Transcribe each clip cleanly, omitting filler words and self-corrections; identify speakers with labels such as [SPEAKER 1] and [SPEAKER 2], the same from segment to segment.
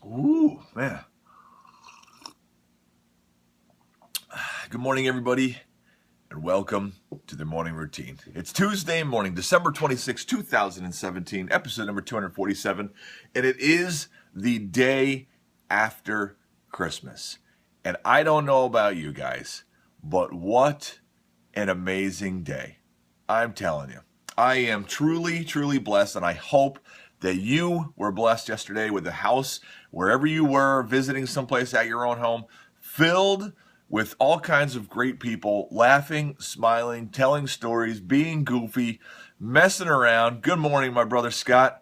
[SPEAKER 1] Ooh, man. Good morning, everybody, and welcome to the morning routine. It's Tuesday morning, December 26, 2017, episode number 247, and it is the day after Christmas. And I don't know about you guys, but what an amazing day. I'm telling you, I am truly, truly blessed, and I hope that you were blessed yesterday with the house, wherever you were, visiting someplace at your own home, filled with all kinds of great people, laughing, smiling, telling stories, being goofy, messing around. Good morning, my brother Scott.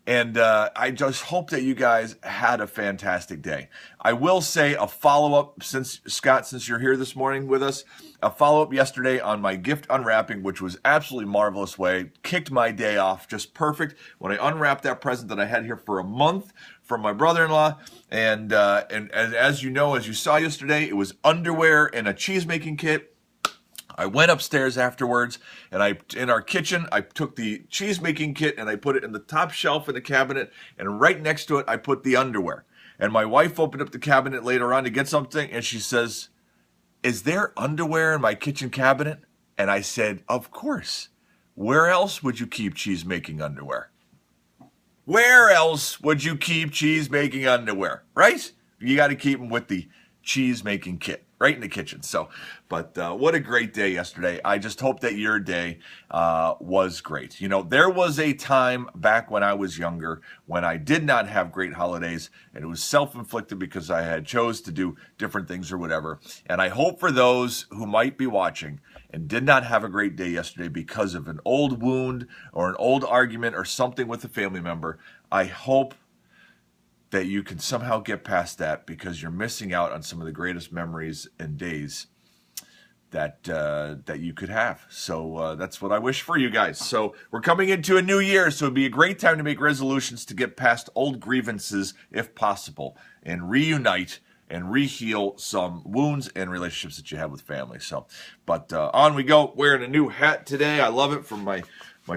[SPEAKER 1] And I just hope that you guys had a fantastic day. I will say a follow-up, since you're here this morning with us, a follow-up yesterday on my gift unwrapping, which was absolutely marvelous way. Kicked my day off just perfect when I unwrapped that present that I had here for a month from my brother-in-law. And as you know, as you saw yesterday, it was underwear and a cheese making kit. I went upstairs afterwards, and in our kitchen, I took the cheese making kit and I put it in the top shelf in the cabinet, and right next to it, I put the underwear. And my wife opened up the cabinet later on to get something, and she says, "Is there underwear in my kitchen cabinet?" And I said, "Of course. Where else would you keep cheese making underwear? Where else would you keep cheese making underwear, right? You got to keep them with the cheese making kit right in the kitchen." So, but what a great day yesterday. I just hope that your day was great. You know, there was a time back when I was younger when I did not have great holidays, and it was self-inflicted because I had chose to do different things or whatever. And I hope for those who might be watching and did not have a great day yesterday because of an old wound or an old argument or something with a family member, I hope that you can somehow get past that, because you're missing out on some of the greatest memories and days that you could have. So that's what I wish for you guys. So we're coming into a new year, so it'd be a great time to make resolutions to get past old grievances if possible and reunite and re-heal some wounds and relationships that you have with family. So, but on we go. Wearing a new hat today. I love it, from my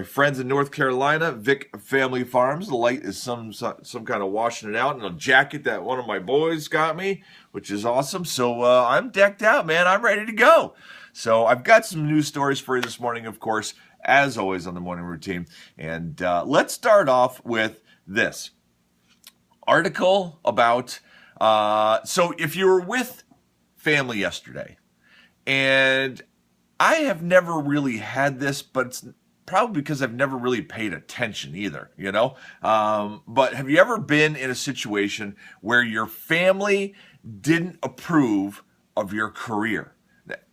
[SPEAKER 1] friends in North Carolina, Vic Family Farms. The light is some kind of washing it out, and a jacket that one of my boys got me, which is awesome. So I'm decked out, man. I'm ready to go. So I've got some news stories for you this morning, of course, as always on the morning routine. And let's start off with this article about, so if you were with family yesterday, and I have never really had this, but it's probably because I've never really paid attention either, you know? But have you ever been in a situation where your family didn't approve of your career?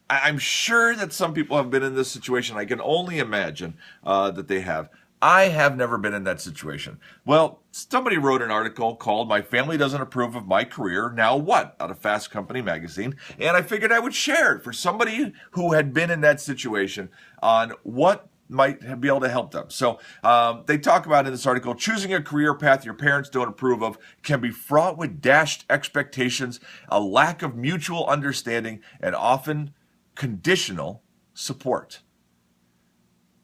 [SPEAKER 1] I'm sure that some people have been in this situation. I can only imagine that they have. I have never been in that situation. Well, somebody wrote an article called "My Family Doesn't Approve of My Career, Now What?" out of Fast Company magazine. And I figured I would share it for somebody who had been in that situation on what might be able to help them. So they talk about in this article, choosing a career path your parents don't approve of can be fraught with dashed expectations, a lack of mutual understanding, and often conditional support.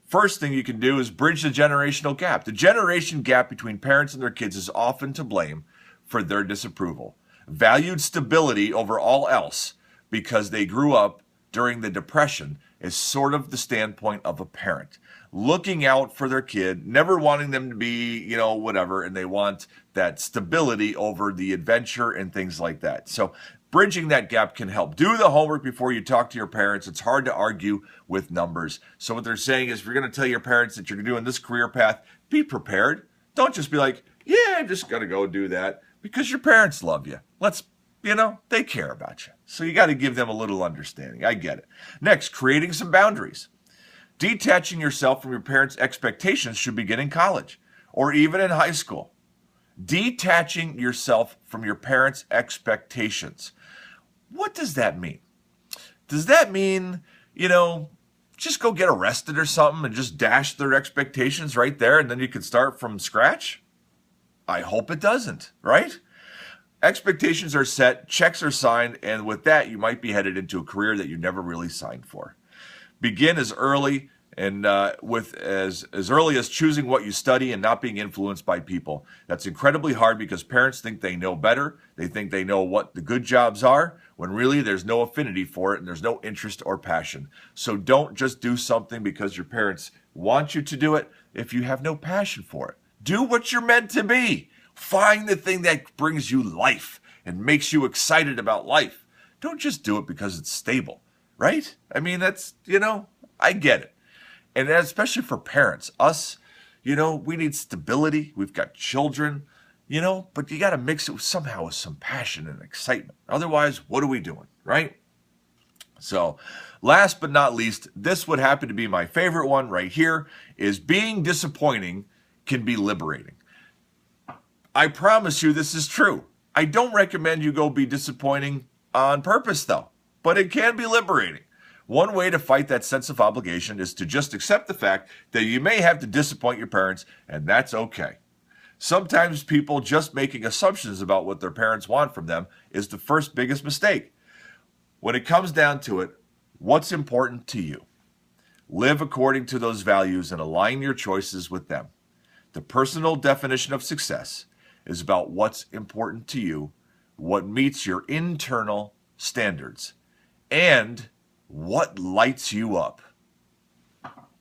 [SPEAKER 1] First thing you can do is bridge the generational gap. The generation gap between parents and their kids is often to blame for their disapproval. Valued stability over all else because they grew up during the Depression is sort of the standpoint of a parent. Looking out for their kid, never wanting them to be, you know, whatever, and they want that stability over the adventure and things like that. So bridging that gap can help. Do the homework before you talk to your parents. It's hard to argue with numbers. So what they're saying is, if you're going to tell your parents that you're doing this career path, be prepared. Don't just be like, yeah, I'm just going to go do that, because your parents love you. They care about you. So you got to give them a little understanding. I get it. Next, creating some boundaries. Detaching yourself from your parents' expectations should begin in college or even in high school. Detaching yourself from your parents' expectations. What does that mean? Does that mean, just go get arrested or something and just dash their expectations right there and then you can start from scratch? I hope it doesn't, right? Expectations are set, checks are signed, and with that, you might be headed into a career that you never really signed for. Begin as early And with as early as choosing what you study and not being influenced by people. That's incredibly hard because parents think they know better. They think they know what the good jobs are, when really there's no affinity for it and there's no interest or passion. So don't just do something because your parents want you to do it if you have no passion for it. Do what you're meant to be. Find the thing that brings you life and makes you excited about life. Don't just do it because it's stable, right? I mean, that's, I get it. And especially for parents, us, we need stability. We've got children, but you got to mix it somehow with some passion and excitement. Otherwise, what are we doing, right? So last but not least, this would happen to be my favorite one right here, is being disappointing can be liberating. I promise you this is true. I don't recommend you go be disappointing on purpose, though, but it can be liberating. One way to fight that sense of obligation is to just accept the fact that you may have to disappoint your parents, and that's okay. Sometimes people just making assumptions about what their parents want from them is the first biggest mistake. When it comes down to it, what's important to you? Live according to those values and align your choices with them. The personal definition of success is about what's important to you, what meets your internal standards, and what lights you up.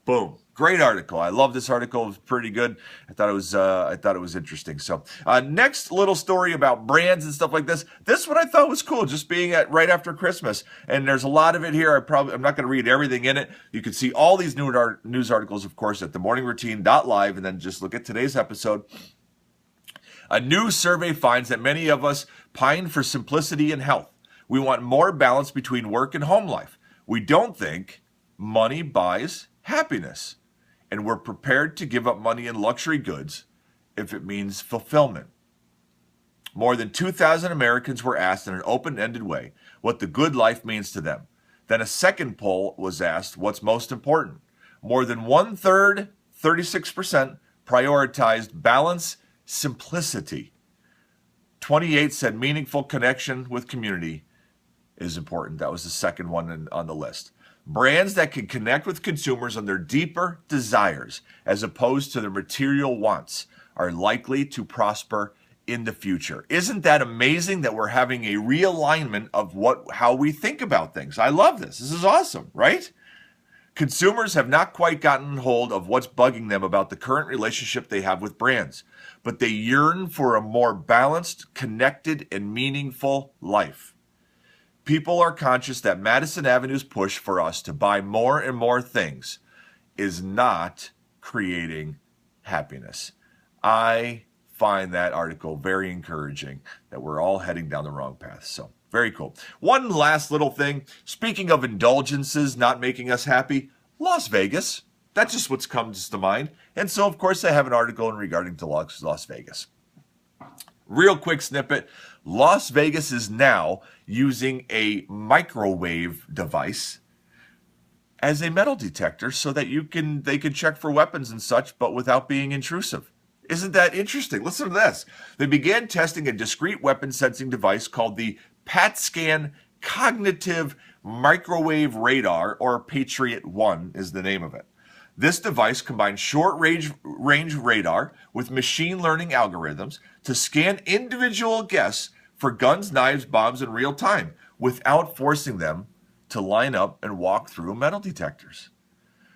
[SPEAKER 1] Boom. Great article. I love this article. It was pretty good. I thought it was interesting. So next little story about brands and stuff like this. This one I thought was cool, just being at right after Christmas. And there's a lot of it here. I'm not going to read everything in it. You can see all these news articles, of course, at themorningroutine.live, and then just look at today's episode. A new survey finds that many of us pine for simplicity and health. We want more balance between work and home life. We don't think money buys happiness, and we're prepared to give up money in luxury goods if it means fulfillment. More than 2,000 Americans were asked in an open-ended way what the good life means to them. Then a second poll was asked what's most important. More than one-third, 36%, prioritized balance, simplicity. 28 said meaningful connection with community is important. That was the second one on the list. Brands that can connect with consumers on their deeper desires as opposed to their material wants are likely to prosper in the future. Isn't that amazing that we're having a realignment of how we think about things? I love this. This is awesome, right? Consumers have not quite gotten hold of what's bugging them about the current relationship they have with brands, but they yearn for a more balanced, connected, and meaningful life. People are conscious that Madison Avenue's push for us to buy more and more things is not creating happiness. I find that article very encouraging that we're all heading down the wrong path. So very cool. One last little thing. Speaking of indulgences not making us happy, Las Vegas. That's just what comes to mind. And so, of course, I have an article regarding to Las Vegas. Real quick snippet. Las Vegas is now using a microwave device as a metal detector so that they can check for weapons and such, but without being intrusive. Isn't that interesting? Listen to this. They began testing a discrete weapon sensing device called the PAT-Scan Cognitive Microwave Radar, or Patriot 1 is the name of it. This device combines short-range radar with machine learning algorithms to scan individual guests for guns, knives, bombs in real time without forcing them to line up and walk through metal detectors.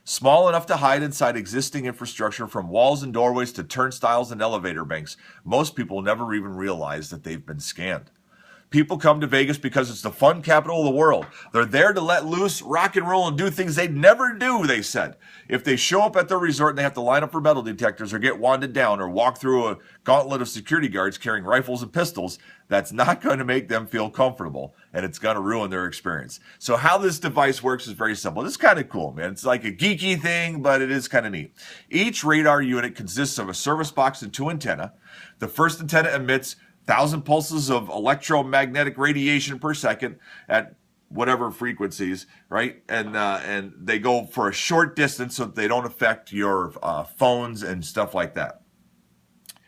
[SPEAKER 1] Small enough to hide inside existing infrastructure from walls and doorways to turnstiles and elevator banks, most people never even realize that they've been scanned. People come to Vegas because it's the fun capital of the world. They're there to let loose, rock and roll, and do things they'd never do, they said. If they show up at their resort and they have to line up for metal detectors or get wanded down or walk through a gauntlet of security guards carrying rifles and pistols, that's not going to make them feel comfortable, and it's going to ruin their experience. So how this device works is very simple. It's kind of cool, man. It's like a geeky thing, but it is kind of neat. Each radar unit consists of a service box and two antennae. The first antenna emits 1,000 pulses of electromagnetic radiation per second at whatever frequencies, right? And they go for a short distance so that they don't affect your phones and stuff like that.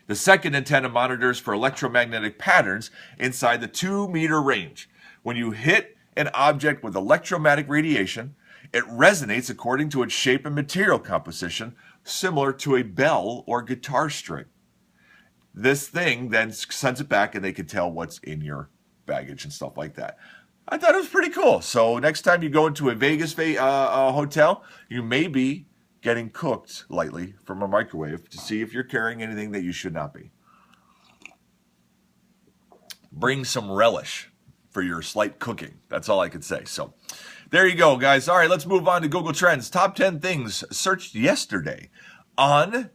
[SPEAKER 1] The second antenna monitors for electromagnetic patterns inside the 2-meter range. When you hit an object with electromagnetic radiation, It resonates according to its shape and material composition, similar to a bell or guitar string. This thing then sends it back and they can tell what's in your baggage and stuff like that. I thought it was pretty cool. So next time you go into a Vegas hotel, you may be getting cooked lightly from a microwave to see if you're carrying anything that you should not be. Bring some relish for your slight cooking. That's all I could say. So there you go, guys. All right, let's move on to Google Trends. Top 10 things searched yesterday on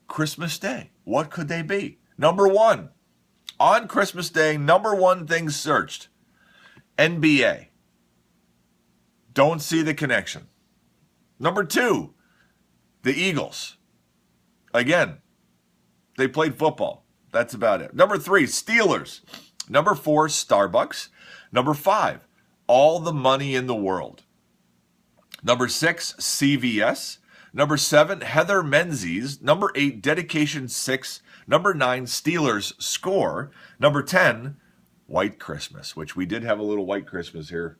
[SPEAKER 1] Christmas Day. What could they be? Number one, on Christmas Day, number one thing searched, NBA. Don't see the connection. Number two, the Eagles. Again, they played football. That's about it. Number three, Steelers. Number four, Starbucks. Number five, all the money in the world. Number six, CVS. Number seven, Heather Menzies. Number eight, Dedication 6. Number 9, Steelers score. Number 10, White Christmas, which we did have a little White Christmas here,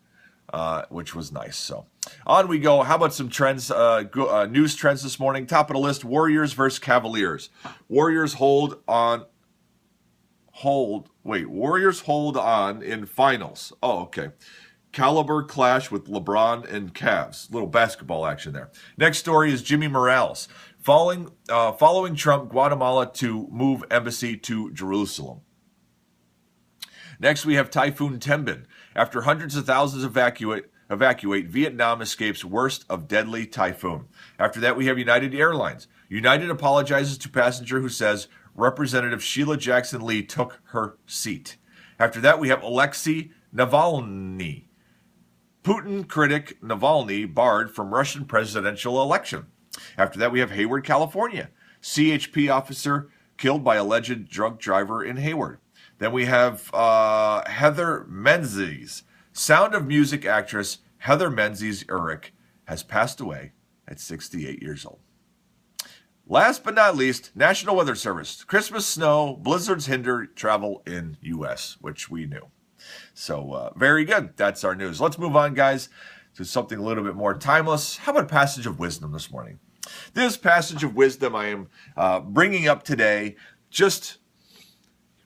[SPEAKER 1] which was nice. So on we go. How about some trends, news trends this morning? Top of the list, Warriors versus Cavaliers. Warriors hold on in finals. Oh, okay. Caliber clash with LeBron and Cavs. Little basketball action there. Next story is Jimmy Morales. Following Trump, Guatemala to move embassy to Jerusalem. Next, we have Typhoon Tembin. After hundreds of thousands evacuate, Vietnam escapes worst of deadly typhoon. After that, we have United Airlines. United apologizes to passenger who says Representative Sheila Jackson Lee took her seat. After that, we have Alexei Navalny. Putin critic Navalny barred from Russian presidential election. After that, we have Hayward, California. CHP officer killed by alleged drunk driver in Hayward. Then we have Heather Menzies. Sound of Music actress Heather Menzies Urich has passed away at 68 years old. Last but not least, National Weather Service. Christmas snow, blizzards hinder travel in U.S., which we knew. So very good. That's our news. Let's move on, guys, to something a little bit more timeless. How about a passage of wisdom this morning? This passage of wisdom I am bringing up today, just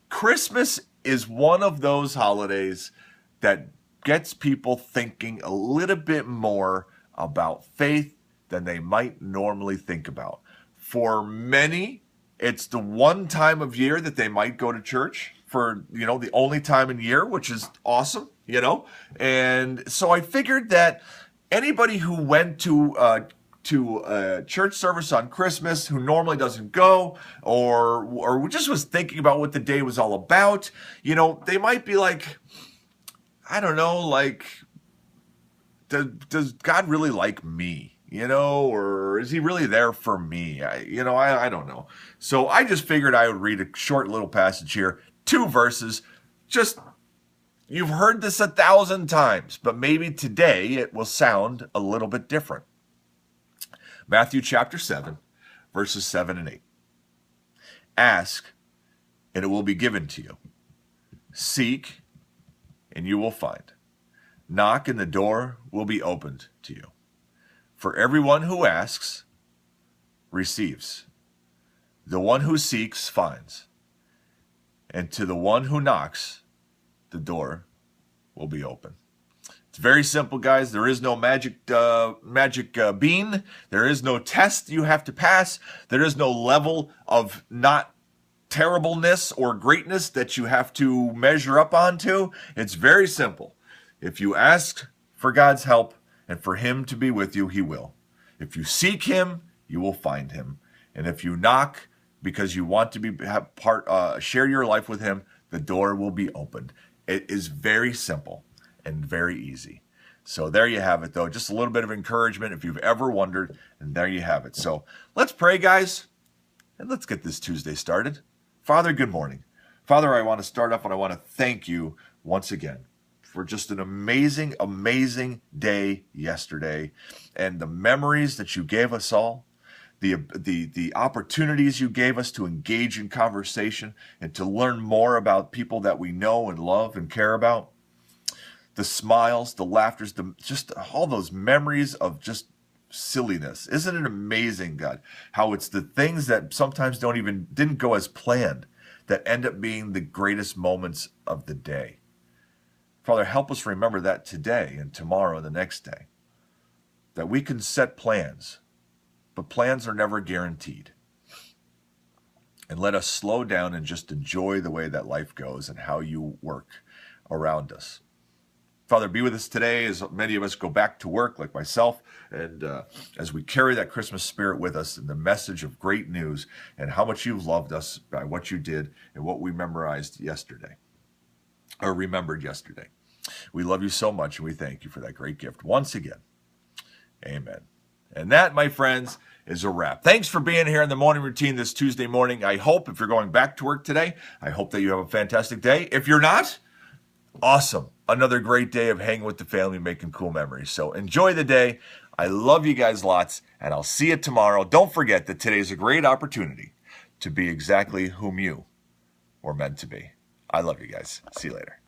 [SPEAKER 1] Christmas is one of those holidays that gets people thinking a little bit more about faith than they might normally think about. For many, it's the one time of year that they might go to church for, the only time in year, which is awesome, And so I figured that anybody who went to a church service on Christmas who normally doesn't go or just was thinking about what the day was all about, they might be like, I don't know, like, does God really like me? Or is he really there for me? I don't know. So I just figured I would read a short little passage here, 2 verses. Just, you've heard this 1,000 times, but maybe today it will sound a little bit different. Matthew chapter 7, verses 7 and 8. Ask, and it will be given to you. Seek, and you will find. Knock, and the door will be opened to you. For everyone who asks, receives. The one who seeks, finds. And to the one who knocks, the door will be open. It's very simple, guys. There is no magic bean. There is no test you have to pass. There is no level of not terribleness or greatness that you have to measure up onto. It's very simple. If you ask for God's help and for him to be with you, he will. If you seek him, you will find him. And if you knock because you want to share your life with him, the door will be opened. It is very simple and very easy. So there you have it, though. Just a little bit of encouragement if you've ever wondered, and there you have it. So let's pray, guys, and let's get this Tuesday started. Father, good morning. Father, I want to start off and I want to thank you once again for just an amazing, amazing day yesterday and the memories that you gave us all, the opportunities you gave us to engage in conversation and to learn more about people that we know and love and care about. the smiles, the laughters, just all those memories of just silliness. Isn't it amazing, God, how it's the things that sometimes didn't go as planned that end up being the greatest moments of the day. Father, help us remember that today and tomorrow and the next day, that we can set plans, but plans are never guaranteed. And let us slow down and just enjoy the way that life goes and how you work around us. Father, be with us today as many of us go back to work, like myself, and as we carry that Christmas spirit with us and the message of great news and how much you've loved us by what you did and what we remembered yesterday. We love you so much, and we thank you for that great gift once again. Amen. And that, my friends, is a wrap. Thanks for being here in the morning routine this Tuesday morning. I hope if you're going back to work today, I hope that you have a fantastic day. If you're not, awesome. Another great day of hanging with the family, making cool memories. So enjoy the day. I love you guys lots, and I'll see you tomorrow. Don't forget that today is a great opportunity to be exactly whom you were meant to be. I love you guys. See you later.